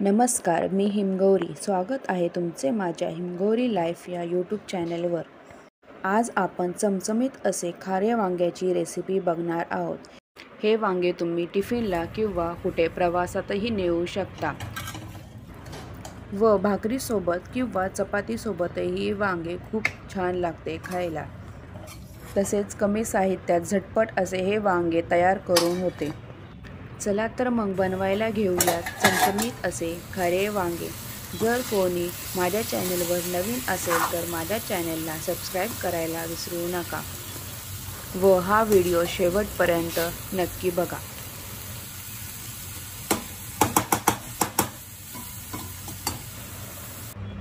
नमस्कार, मी हिमगौरी. स्वागत आहे तुमचे माझ्या हिमगौरी लाईफ या यूट्यूब चॅनलवर. आज आपण चमचमीत असे खारे वांग्याची रेसिपी बघणार आहोत. हे वांगे तुम्ही टिफिनला किंवा कुठे प्रवासातही नेऊ शकता व भाकरीसोबत किंवा चपातीसोबतही वांगे खूप छान लागते खायला. तसेच कमी साहित्यात झटपट असे हे वांगे तयार करून होते. चला तर मग बनवायला घेऊयात चमचमीत असे खारे वांगे. जर कोणी माझ्या चॅनलवर नवीन असेल तर माझ्या चॅनलला सबस्क्राईब करायला विसरू नका व हा व्हिडिओ शेवटपर्यंत नक्की बघा.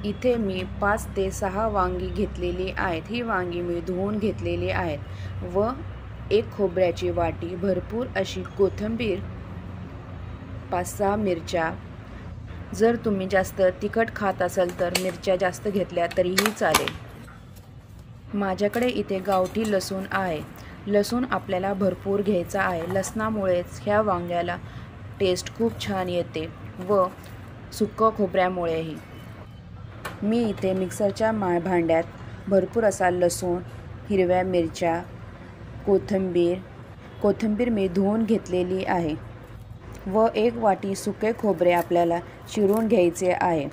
इथे मी 5 ते 6 वांगी घेतलेली आहेत. ही वांगी मी धुवून घेतलेली आहेत व एक खोबऱ्याची वाटी, भरपूर अशी कोथिंबीर, 5-6 मिरच्या. जर तुम्ही जास्त तिखट खात असाल तर मिरच्या जास्त घेतल्या तरीही चालेल. माझ्याकडे इथे गावठी लसूण आहे. लसूण आपल्याला भरपूर घ्यायचा आहे. लसणामुळेच ह्या वांग्याला टेस्ट खूप छान येते व सुक्क खोबऱ्यामुळेही. मी इथे मिक्सरच्या भांड्यात भरपूर असा लसूण, हिरव्या मिरच्या, कोथिंबीर मी धुवून घेतलेली आहे व 1 वाटी सुके खोबरे आपल्याला चिरून घ्यायचे आहे.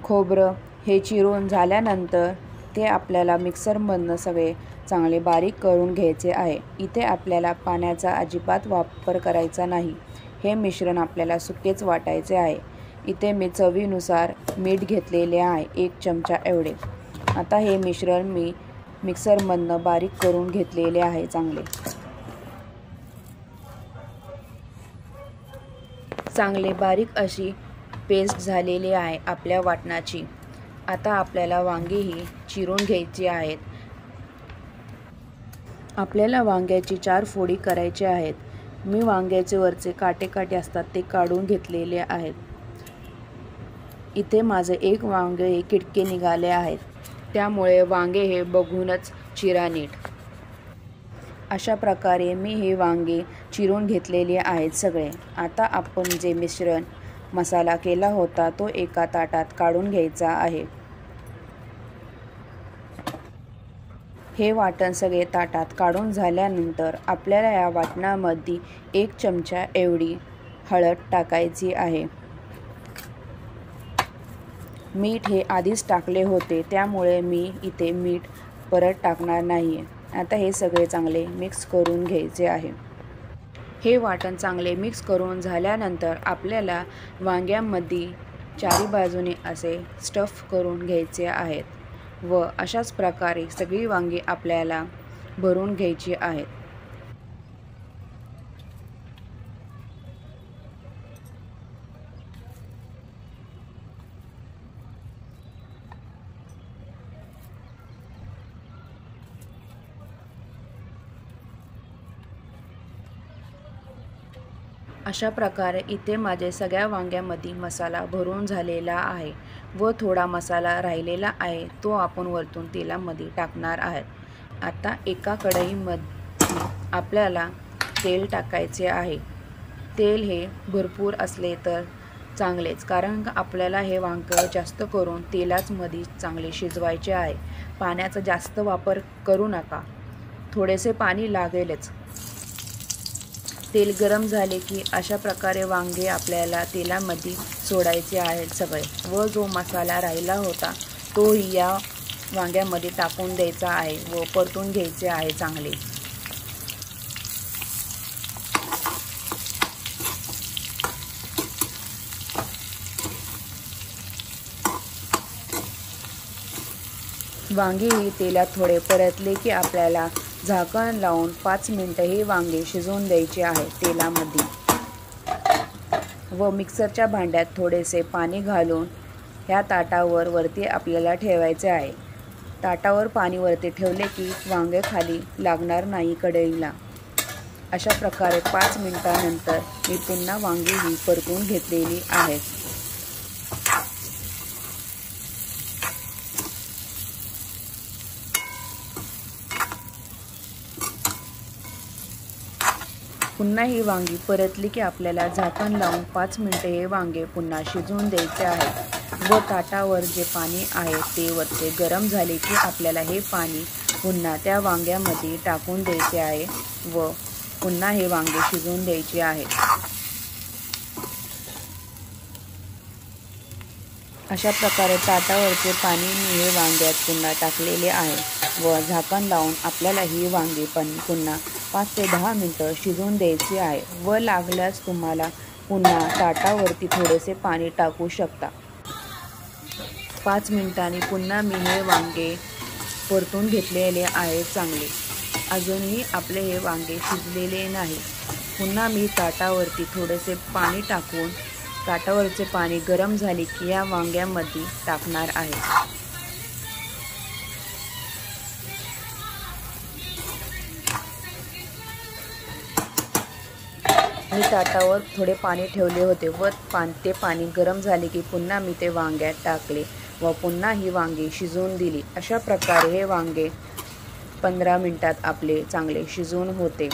खोबरं हे चिरून झाल्यानंतर ते आपल्याला मिक्सरमधनं सगळे चांगले बारीक करून घ्यायचे आहे. इथे आपल्याला पाण्याचा अजिबात वापर करायचा नाही. हे मिश्रण आपल्याला सुकेच वाटायचे आहे. इथे मी चवीनुसार मीठ घेतलेले आहे, 1 चमचा एवढे. आता हे मिश्रण मी मिक्सरमधनं बारीक करून घेतलेले आहे चांगले बारीक अशी पेस्ट झालेली आहे आपल्या वाटणाची. आता आपल्याला वांगेही चिरून घ्यायची आहेत. आपल्याला वांग्याची 4 फोडी करायचे आहेत. मी वांग्याचे वरचे काटे असतात ते काढून घेतलेले आहेत. इथे माझे 1 वांगे हे किडके निघाले आहेत, त्यामुळे वांगे हे बघूनच चिरा नीट. अशा प्रकारे मी हे वांगे चिरून घेतलेले आहेत सगळे. आता आपण जे मिश्रण मसाला केला होता तो एका ताटात काढून घ्यायचा आहे. हे वाटण सगळे ताटात काढून झाल्यानंतर आपल्याला या वाटणामध्ये 1 चमचा एवढी हळद टाकायची आहे. मीठ हे आधीच टाकले होते, त्यामुळे मी इथे मीठ परत टाकणार नाही. आता हे सगळे चांगले मिक्स करून घ्यायचे आहे. हे वाटण चांगले मिक्स करून झाल्यानंतर आपल्याला वांग्यामध्ये चारी बाजूने असे स्टफ करून घ्यायचे आहेत व अशाच प्रकारे सगळी वांगी आपल्याला भरून घ्यायची आहेत. अशा प्रकारे इथे माझे सगळ्या वांग्यामध्ये मसाला भरून झालेला आहे व थोडा मसाला राहिलेला आहे, तो आपण वरतून तेलामध्ये टाकणार आहोत. आता एका कढईमध्ये आपल्याला तेल टाकायचे आहे. तेल हे भरपूर असले तर चांगलेच, कारण आपल्याला हे वांगे जास्त करून तेलामध्ये चांगले शिजवायचे आहे. पाण्याचा जास्त वापर करू नका, थोडेसे पाणी लागेलच. तेल गरम झाले की अशा प्रकारे वांगे आपल्याला तेलामध्ये सोडायचे आहेत सगळे व जो मसाला राहिला होता तोही या वांग्यामध्ये टाकून द्यायचा आहे व परतून घ्यायचे आहे चांगले. वांगे ही तेलात थोडे परतले की आपल्याला झाकण लावून 5 मिनिटं हे वांगे शिजवून द्यायचे आहे तेलामध्ये व मिक्सरच्या भांड्यात थोडेसे पाणी घालून ह्या ताटावर वरती आपल्याला ठेवायचे आहे. ताटावर पाणी वरती ठेवले की वांगे खाली लागणार नाही कढईला. अशा प्रकारे 5 मिनिटांनंतर मी पुन्हा वांगी ही परतून घेतलेली आहेत. पुन्हा ही वांगी परतली की आपल्याला झाकण लावून 5 मिनिटे हे वांगे पुन्हा शिजवून द्यायचे आहे व ताटावर जे पाणी आहे ते वरचे गरम झाले की आपल्याला हे पाणी पुन्हा त्या वांग्यामध्ये टाकून द्यायचे आहे व पुन्हा हे वांगे शिजवून द्यायचे आहे। अशा प्रकारे ताटावरचे पाणी मी हे वांग्यात पुन्हा टाकलेले आहे व झाकण लावून आपल्याला ही वांगी पुन्हा 5 ते 10 मिनिटं शिजवून द्यायची आहे व लागल्यास तुम्हाला पुन्हा ताटावरती थोडेसे पाणी टाकू शकता। 5 मिनिटांनी पुन्हा मी हे वांगे परतून घेतलेले आहे चांगले। अजूनही आपले हे वांगे शिजलेले नाही। पुन्हा मी ताटावरती थोडेसे पाणी टाकून ताटावरचे पाणी गरम झाले की या वांग्यामध्ये टाकणार आहे। मी ताटावर थोडे पाणी ठेवले होते व ते पाणी गरम झाले की पुन्हा मी ते वांग्यात टाकले व पुन्हा ही वांगी शिजवून दिली। अशा प्रकारे हे वांगे 15 मिनिटात आपले चांगले शिजवून होते।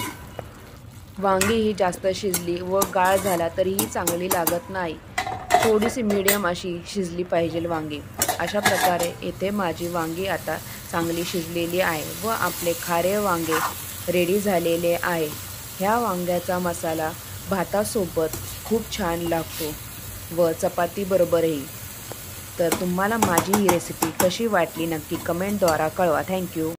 वांगी ही जास्त शिजली व गाळ झाला तरीही चांगली लागत नाही। थोडीशी मीडियम अशी शिजली पाहिजे वांगी। अशा प्रकारे इथे माझी वांगी आता चांगली शिजलेली आहे व आपले खारे वांगे रेडी झालेले आहे। ह्या वांग्याचा मसाला भातासोबत खूप छान लागतो व चपाती बरोबरही। तर तुम्हाला माझी ही रेसिपी कशी वाटली नक्की कमेंटद्वारा कळवा। थँक्यू।